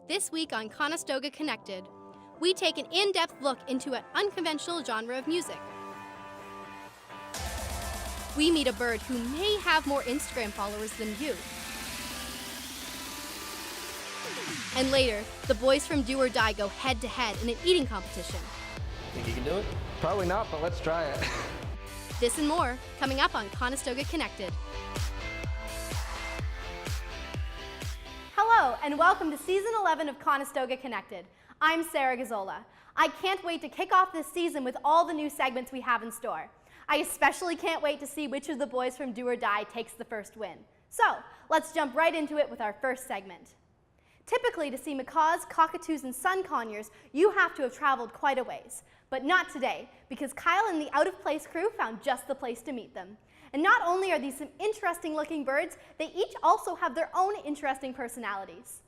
This week on Conestoga Connected, we take an in-depth look into an unconventional genre of music. We meet a bird who may have more Instagram followers than you. And later, the boys from Do or Die go head-to-head in an eating competition. Think you can do it? Probably not, but let's try it. This and more, coming up on Conestoga Connected. Hello, and welcome to Season 11 of Conestoga Connected. I'm Sarah Gazzola. I can't wait to kick off this season with all the new segments we have in store. I especially can't wait to see which of the boys from Do or Die takes the first win. So, let's jump right into it with our first segment. Typically, to see macaws, cockatoos, and sun conures, you have to have traveled quite a ways. But not today, because Kyle and the Out of Place crew found just the place to meet them. And not only are these some interesting looking birds, they each also have their own interesting personalities.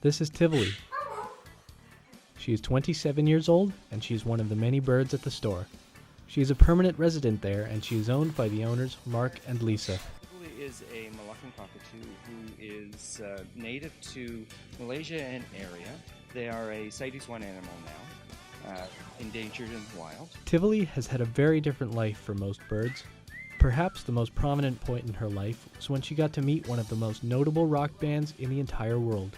This is Tivoli. She is 27 years old, and she is one of the many birds at the store. She is a permanent resident there, and she is owned by the owners, Mark and Lisa. Tivoli is a Moluccan cockatoo who is native to Malaysia and area. They are a CITES 1 animal now, endangered in the wild. Tivoli has had a very different life for most birds. Perhaps the most prominent point in her life was when she got to meet one of the most notable rock bands in the entire world.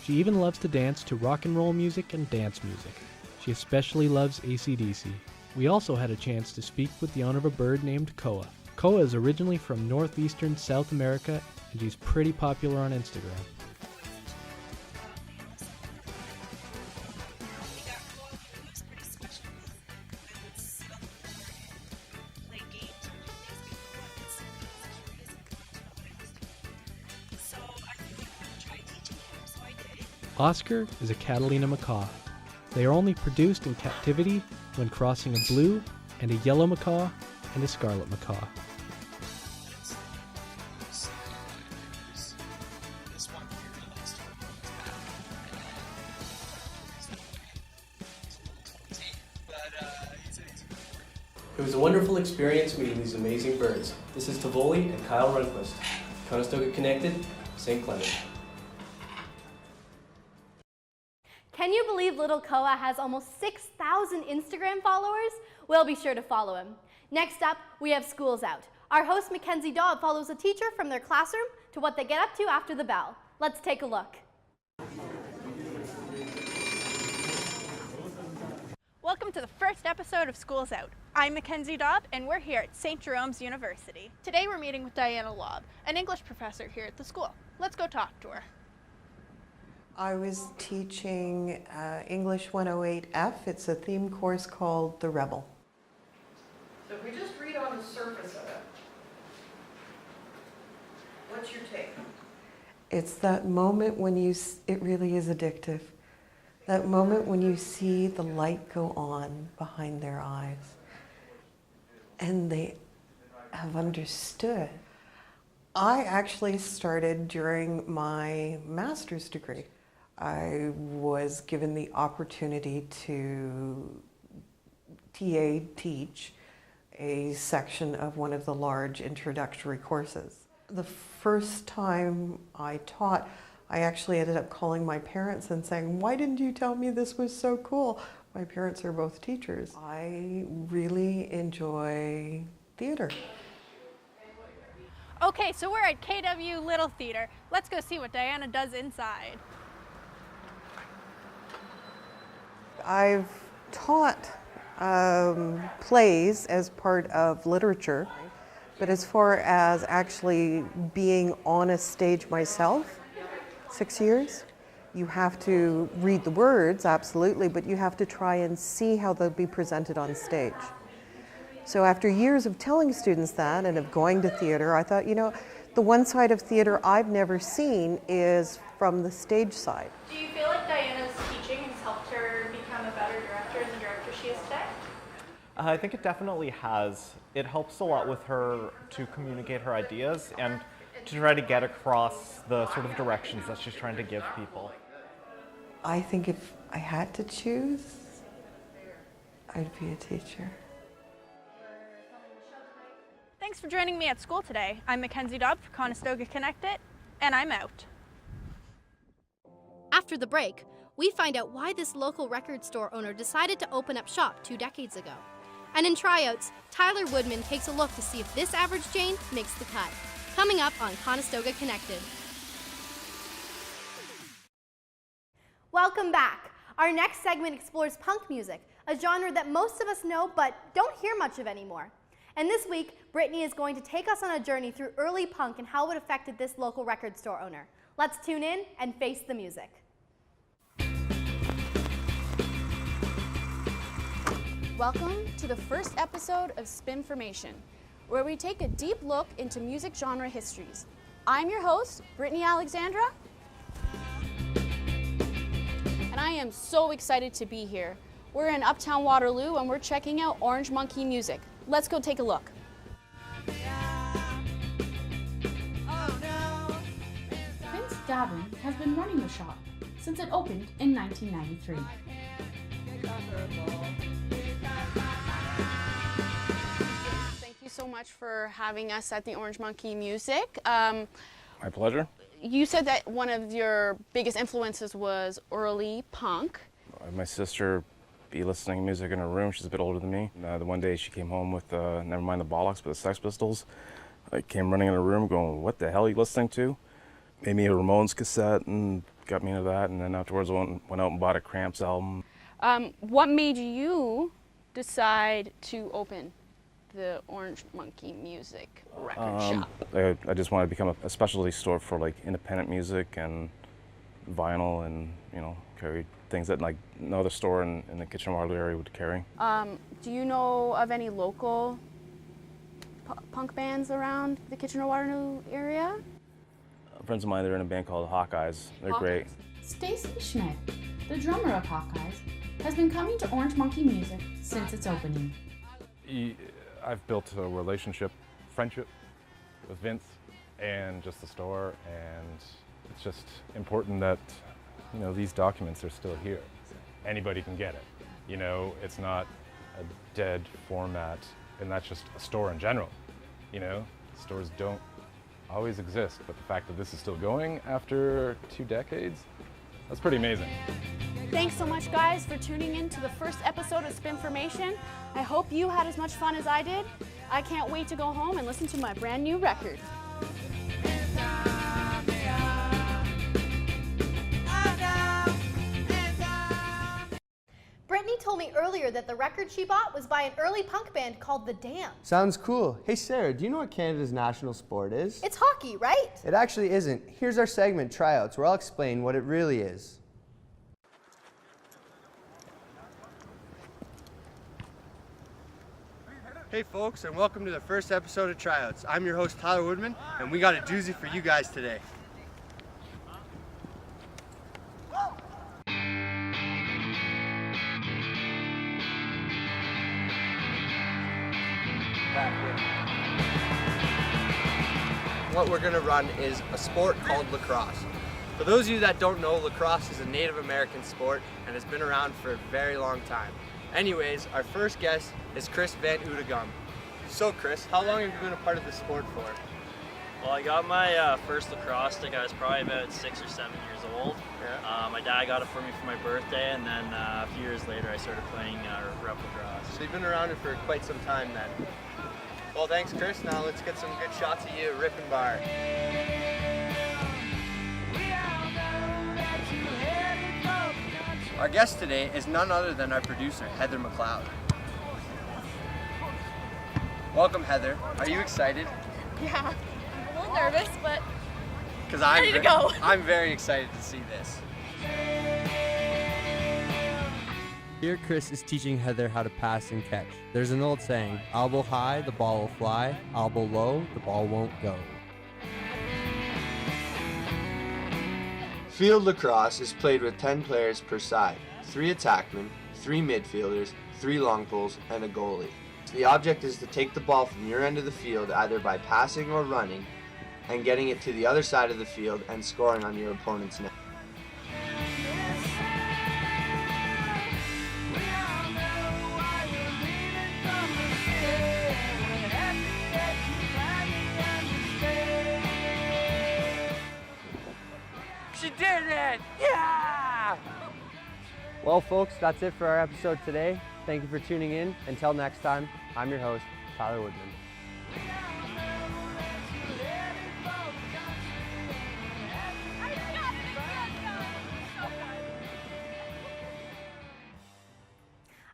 She even loves to dance to rock and roll music and dance music. She especially loves AC/DC. We also had a chance to speak with the owner of a bird named Koa. Koa is originally from northeastern South America, and she's pretty popular on Instagram. Oscar is a Catalina macaw. They are only produced in captivity when crossing a blue and a yellow macaw and a scarlet macaw. It was a wonderful experience meeting these amazing birds. This is Tivoli and Kyle Runquist, Conestoga Connected, St. Clement. Can you believe little Koa has almost 6,000 Instagram followers? We'll be sure to follow him. Next up, we have Schools Out. Our host, Mackenzie Dobb, follows a teacher from their classroom to what they get up to after the bell. Let's take a look. Welcome to the first episode of Schools Out. I'm Mackenzie Dobb, and we're here at St. Jerome's University. Today we're meeting with Diana Lobb, an English professor here at the school. Let's go talk to her. I was teaching English 108F. It's a theme course called The Rebel. So if we just read on the surface of it, what's your take? It's that moment when it really is addictive. That moment when you see the light go on behind their eyes and they have understood. I actually started during my master's degree. I was given the opportunity to teach a section of one of the large introductory courses. The first time I taught, I actually ended up calling my parents and saying, "Why didn't you tell me this was so cool?" My parents are both teachers. I really enjoy theater. Okay, so we're at KW Little Theater. Let's go see what Diana does inside. I've taught plays as part of literature, but as far as actually being on a stage myself, 6 years. You have to read the words, absolutely, but you have to try and see how they'll be presented on stage. So after years of telling students that and of going to theater, I thought, the one side of theater I've never seen is from the stage side. Do you feel like Diana's teaching has helped her become a better director and the director she is today? I think it definitely has. It helps a lot with her to communicate her ideas and to try to get across the sort of directions that she's trying to give people. I think if I had to choose, I'd be a teacher. Thanks for joining me at school today. I'm Mackenzie Dobb for Conestoga Connected, and I'm out. After the break, we find out why this local record store owner decided to open up shop 2 decades ago. And in Tryouts, Tyler Woodman takes a look to see if this average Jane makes the cut. Coming up on Conestoga Connected. Welcome back. Our next segment explores punk music, a genre that most of us know but don't hear much of anymore. And this week, Brittany is going to take us on a journey through early punk and how it affected this local record store owner. Let's tune in and face the music. Welcome to the first episode of Spinformation, where we take a deep look into music genre histories. I'm your host, Brittany Alexandra, and I am so excited to be here. We're in Uptown Waterloo and we're checking out Orange Monkey Music. Let's go take a look. Vince Gavin has been running the shop since it opened in 1993. Thank you so much for having us at the Orange Monkey Music. My pleasure. You said that one of your biggest influences was early punk. My sister be listening to music in her room. She's a bit older than me. The one day she came home with, never mind the Bollocks, but the Sex Pistols. I came running in her room going, what the hell are you listening to? Made me a Ramones cassette and got me into that, and then afterwards I went out and bought a Cramps album. What made you decide to open the Orange Monkey Music record shop? I just wanted to become a specialty store for like independent music and vinyl and, carry things that like no other store in the Kitchener-Waterloo area would carry. Do you know of any local punk bands around the Kitchener-Waterloo area? Friends of mine, they're in a band called Hawkeyes. They're great. Stacy Schmidt, the drummer of Hawkeyes, has been coming to Orange Monkey Music since its opening. I've built a relationship, friendship with Vince and just the store, and it's just important that these documents are still here. Anybody can get it. It's not a dead format, and that's just a store in general. Stores don't always exist, but the fact that this is still going after 2 decades, that's pretty amazing. Thanks so much, guys, for tuning in to the first episode of Spinformation. I hope you had as much fun as I did. I can't wait to go home and listen to my brand new record. Brittany told me earlier that the record she bought was by an early punk band called The Dam. Sounds cool. Hey Sarah, do you know what Canada's national sport is? It's hockey, right? It actually isn't. Here's our segment, Tryouts, where I'll explain what it really is. Hey folks, and welcome to the first episode of Tryouts. I'm your host Tyler Woodman, and we got a doozy for you guys today. What we're going to run is a sport called lacrosse. For those of you that don't know, lacrosse is a Native American sport and has been around for a very long time. Anyways, our first guest is Chris Van Oudegum. So Chris, how long have you been a part of the sport for? Well, I got my first lacrosse stick. I was probably about 6 or 7 years old. Yeah. My dad got it for me for my birthday, and then a few years later I started playing rep lacrosse. So you've been around it for quite some time then. Well, thanks Chris. Now let's get some good shots of you ripping bar. Our guest today is none other than our producer, Heather McLeod. Welcome, Heather. Are you excited? Yeah, I'm a little nervous, but Because Ready to go. I'm very excited to see this. Here Chris is teaching Heather how to pass and catch. There's an old saying, elbow high, the ball will fly, elbow low, the ball won't go. Field lacrosse is played with 10 players per side, 3 attackmen, 3 midfielders, 3 long poles, and a goalie. The object is to take the ball from your end of the field either by passing or running and getting it to the other side of the field and scoring on your opponent's net. She did it! Yeah! Well folks, that's it for our episode today. Thank you for tuning in. Until next time, I'm your host, Tyler Woodman.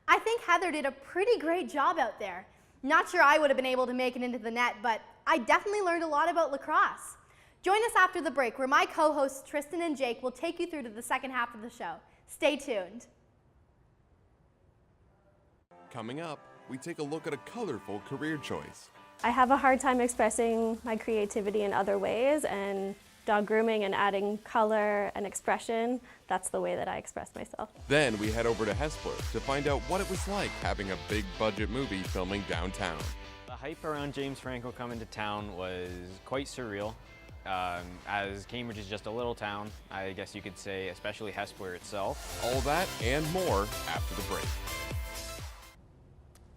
I think Heather did a pretty great job out there. Not sure I would have been able to make it into the net, but I definitely learned a lot about lacrosse. Join us after the break where my co-hosts Tristan and Jake will take you through to the second half of the show. Stay tuned. Coming up, we take a look at a colorful career choice. I have a hard time expressing my creativity in other ways, and dog grooming and adding color and expression, that's the way that I express myself. Then we head over to Hespeler to find out what it was like having a big budget movie filming downtown. The hype around James Franco coming to town was quite surreal. As Cambridge is just a little town, I guess you could say, especially Hespeler itself. All that and more after the break.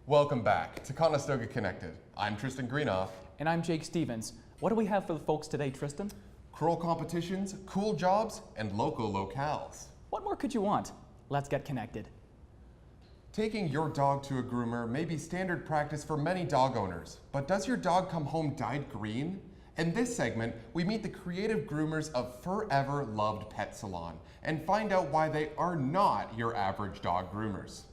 Welcome back to Conestoga Connected. I'm Tristan Greenoff. And I'm Jake Stevens. What do we have for the folks today, Tristan? Curl competitions, cool jobs, and local locales. What more could you want? Let's get connected. Taking your dog to a groomer may be standard practice for many dog owners, but does your dog come home dyed green? In this segment, we meet the creative groomers of Forever Loved Pet Salon and find out why they are not your average dog groomers.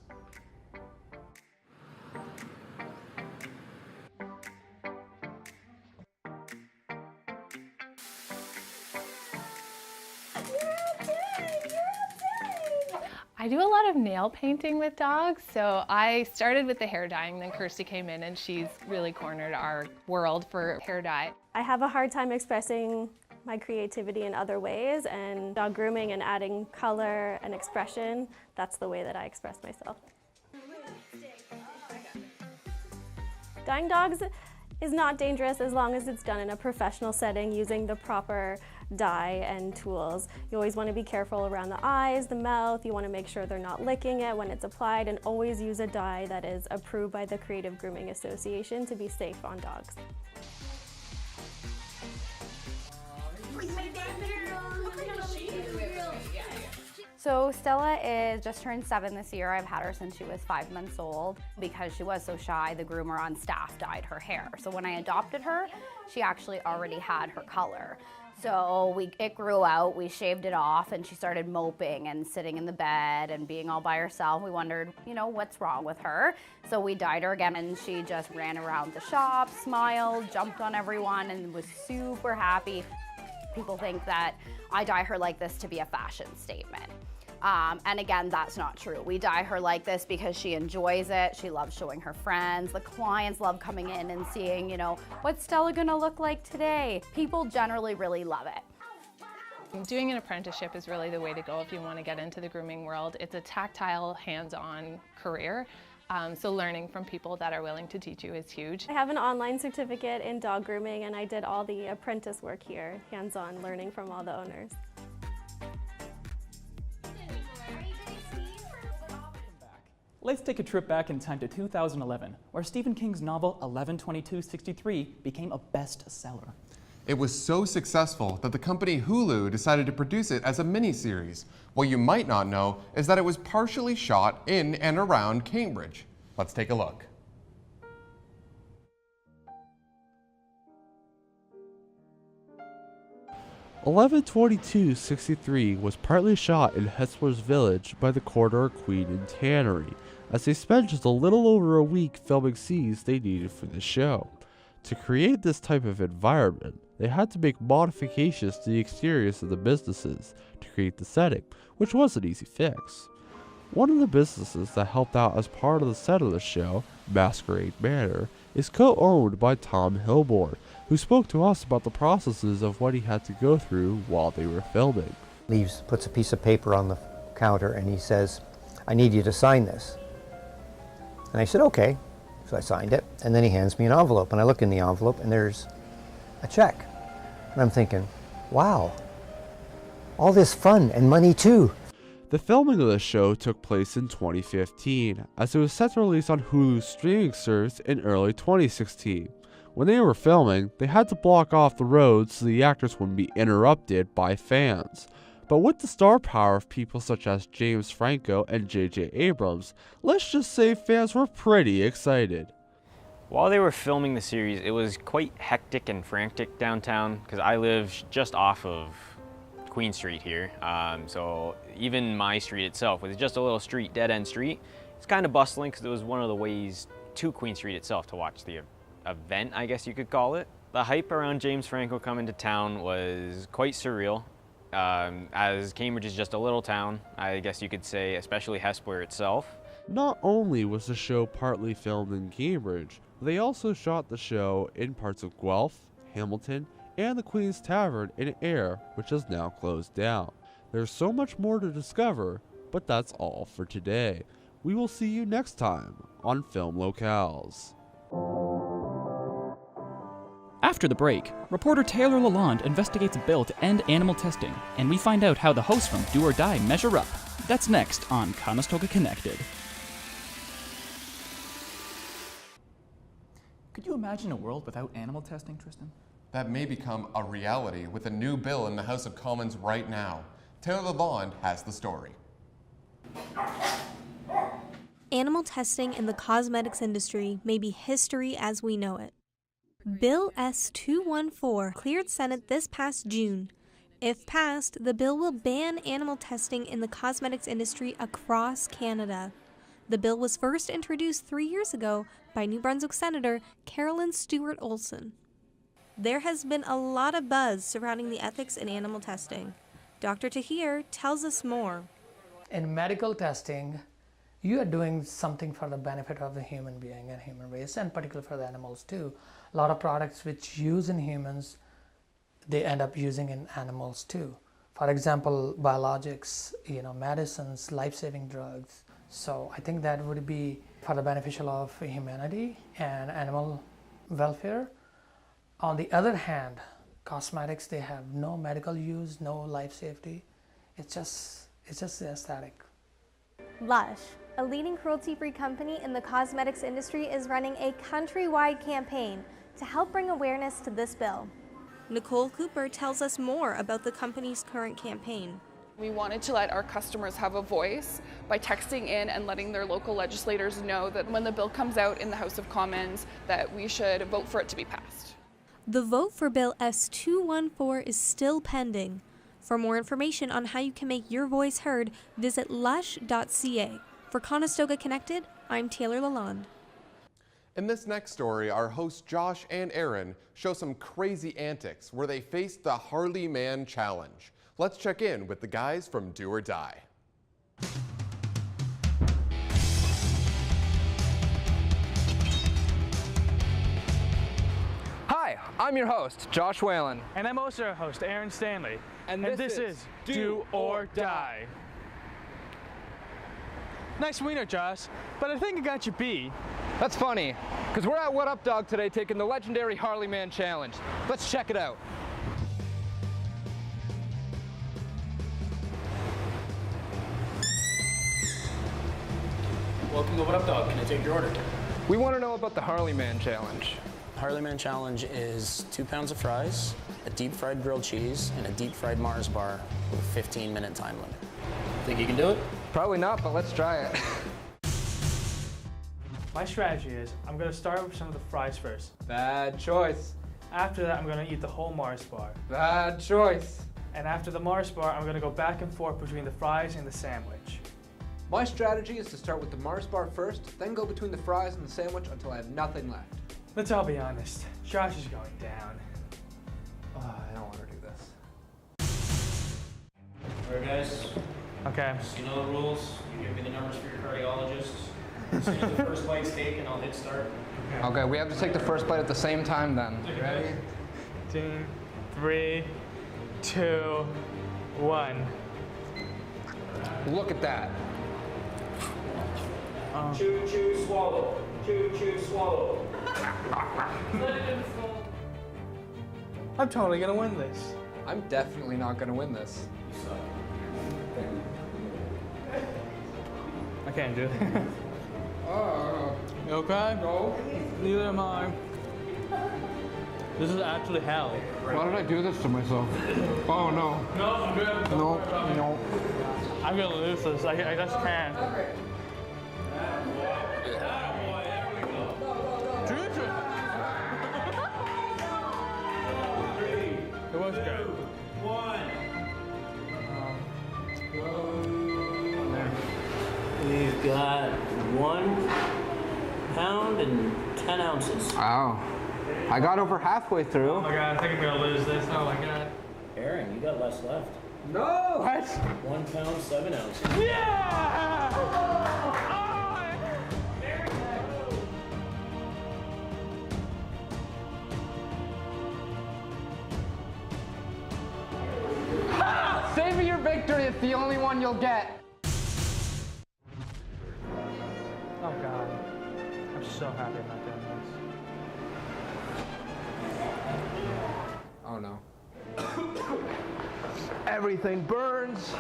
I do a lot of nail painting with dogs, so I started with the hair dyeing, then Kirsty came in and she's really cornered our world for hair dye. I have a hard time expressing my creativity in other ways, and dog grooming and adding color and expression, that's the way that I express myself. Dyeing dogs is not dangerous as long as it's done in a professional setting using the proper dye and tools. You always want to be careful around the eyes, the mouth. You want to make sure they're not licking it when it's applied, and always use a dye that is approved by the Creative Grooming Association to be safe on dogs. So Stella is just turned 7 this year. I've had her since she was 5 months old. Because she was so shy, the groomer on staff dyed her hair. So when I adopted her, she actually already had her color. So it grew out, we shaved it off, and she started moping and sitting in the bed and being all by herself. We wondered, what's wrong with her? So we dyed her again, and she just ran around the shop, smiled, jumped on everyone, and was super happy. People think that I dye her like this to be a fashion statement. And again, that's not true. We dye her like this because she enjoys it. She loves showing her friends. The clients love coming in and seeing, what's Stella gonna look like today? People generally really love it. Doing an apprenticeship is really the way to go if you want to get into the grooming world. It's a tactile, hands-on career. So learning from people that are willing to teach you is huge. I have an online certificate in dog grooming, and I did all the apprentice work here, hands-on learning from all the owners. Let's take a trip back in time to 2011, where Stephen King's novel 11/22/63 became a bestseller. It was so successful that the company Hulu decided to produce it as a miniseries. What you might not know is that it was partially shot in and around Cambridge. Let's take a look. "11/22/63 was partly shot in Hespeler's Village by the Corridor Queen and Tannery, as they spent just a little over a week filming scenes they needed for the show. To create this type of environment, They had to make modifications to the exteriors of the businesses to create the setting, which was an easy fix. One of the businesses that helped out as part of the set of the show, Masquerade Manor, is co-owned by Tom Hilborn, who spoke to us about the processes of what he had to go through while they were filming. Puts a piece of paper on the counter and he says, "I need you to sign this." And I said, "Okay." So I signed it, and then he hands me an envelope, and I look in the envelope and there's a check. And I'm thinking, wow, all this fun and money too. The filming of the show took place in 2015, as it was set to release on Hulu's streaming service in early 2016. When they were filming, they had to block off the roads so the actors wouldn't be interrupted by fans. But with the star power of people such as James Franco and J.J. Abrams, let's just say fans were pretty excited. While they were filming the series, it was quite hectic and frantic downtown because I live just off of Queen Street here. So even my street itself was just a little street, dead-end street. It's kind of bustling because it was one of the ways to Queen Street itself to watch the event, I guess you could call it. The hype around James Franco coming to town was quite surreal. As Cambridge is just a little town, I guess you could say, especially Hespeler itself. Not only was the show partly filmed in Cambridge, they also shot the show in parts of Guelph, Hamilton, and the Queen's Tavern in Ayr, which is now closed down. There's so much more to discover, but that's all for today. We will see you next time on Film Locales. After the break, reporter Taylor Lalonde investigates a bill to end animal testing, and we find out how the hosts from Do or Die measure up. That's next on Conestoga Connected. Could you imagine a world without animal testing, Tristan? That may become a reality with a new bill in the House of Commons right now. Taylor Lalonde has the story. Animal testing in the cosmetics industry may be history as we know it. Bill S-214 cleared Senate this past June. If passed, the bill will ban animal testing in the cosmetics industry across Canada. The bill was first introduced 3 years ago by New Brunswick Senator Carolyn Stewart-Olson. There has been a lot of buzz surrounding the ethics in animal testing. Dr. Tahir tells us more. In medical testing, you are doing something for the benefit of the human being and human race, and particularly for the animals too. A lot of products which use in humans, they end up using in animals too. For example, biologics, medicines, life-saving drugs. So I think that would be for the beneficial of humanity and animal welfare. On the other hand, cosmetics, they have no medical use, no life safety. It's just aesthetic. Lush, a leading cruelty-free company in the cosmetics industry, is running a countrywide campaign to help bring awareness to this bill. Nicole Cooper tells us more about the company's current campaign. We wanted to let our customers have a voice by texting in and letting their local legislators know that when the bill comes out in the House of Commons, that we should vote for it to be passed. The vote for Bill S-214 is still pending. For more information on how you can make your voice heard, visit lush.ca. For Conestoga Connected, I'm Taylor Lalonde. In this next story, our hosts Josh and Aaron show some crazy antics where they faced the Harley Man Challenge. Let's check in with the guys from Do or Die. Hi, I'm your host, Josh Whalen. And I'm also your host, Aaron Stanley. And this is Do or Die. Nice wiener, Josh, but I think I got you beat. That's funny, because we're at What Up Dog today taking the legendary Harley Man Challenge. Let's check it out. Welcome to What Up Dog, can I take your order? We want to know about the Harley Man Challenge. Harley Man Challenge is 2 pounds of fries, a deep fried grilled cheese, and a deep fried Mars bar with a 15-minute time limit. Think you can do it? Probably not, but let's try it. My strategy is I'm going to start with some of the fries first. Bad choice. After that, I'm going to eat the whole Mars bar. Bad choice. And after the Mars bar, I'm going to go back and forth between the fries and the sandwich. My strategy is to start with the Mars bar first, then go between the fries and the sandwich until I have nothing left. Let's all be honest, Josh is going down. don't want to do this. Alright guys. Okay. So you know the rules. You give me the numbers for your cardiologist. As soon as the first bite's taken, I'll hit start. Okay, we have to take the first bite at the same time then. Ready? 3, 2, 1. Look at that. Chew, chew, swallow. Chew, chew, swallow. I'm totally gonna win this. I'm definitely not gonna win this. You suck. I can't do it. You okay? No. Neither am I. This is actually hell. Why did I do this to myself? Oh no. No, I'm good. No, no. I'm gonna lose this. I just can't. It was good. We've got 1 pound and 10 ounces. Wow. I got over halfway through. Oh my god, I think I'm gonna lose this. Oh my god. Aaron, you got less left. No! What? 1 pound, 7 ounces. Yeah! Savor your victory, it's the only one you'll get. Oh god. I'm so happy I'm not doing this. Oh no. Everything burns.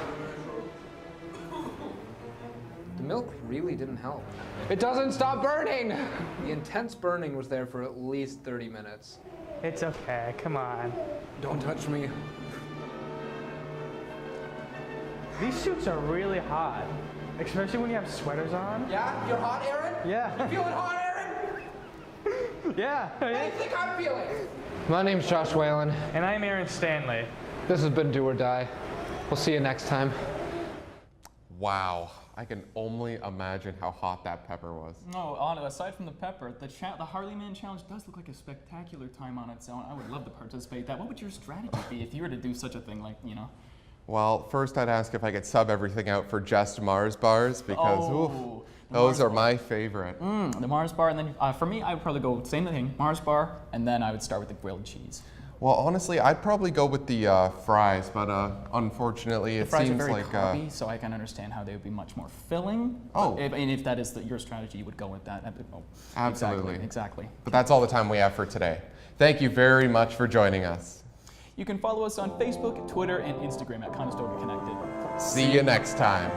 The milk really didn't help. It doesn't stop burning! The intense burning was there for at least 30 minutes. It's okay, come on. Don't touch me. These suits are really hot. Especially when you have sweaters on. Yeah? You're hot, Aaron? Yeah. You feeling hot, Aaron? Yeah. How do you think I'm feeling? My name's Josh Whalen. And I'm Aaron Stanley. This has been Do or Die. We'll see you next time. Wow, I can only imagine how hot that pepper was. No, aside from the pepper, the Harley Man Challenge does look like a spectacular time on its own. I would love to participate in that. What would your strategy be if you were to do such a thing, like, you know? Well, first I'd ask if I could sub everything out for just Mars bars because oof, those are my favorite. The Mars bar, and then for me, I would probably go same thing, Mars bar, and then I would start with the grilled cheese. Well, honestly, I'd probably go with the fries, but unfortunately, it fries seems are very like carby, so I can understand how they would be much more filling. Oh, and if that is your strategy, you would go with that. Oh, absolutely, exactly. But that's all the time we have for today. Thank you very much for joining us. You can follow us on Facebook, Twitter, and Instagram at Conestoga Connected. See you next time.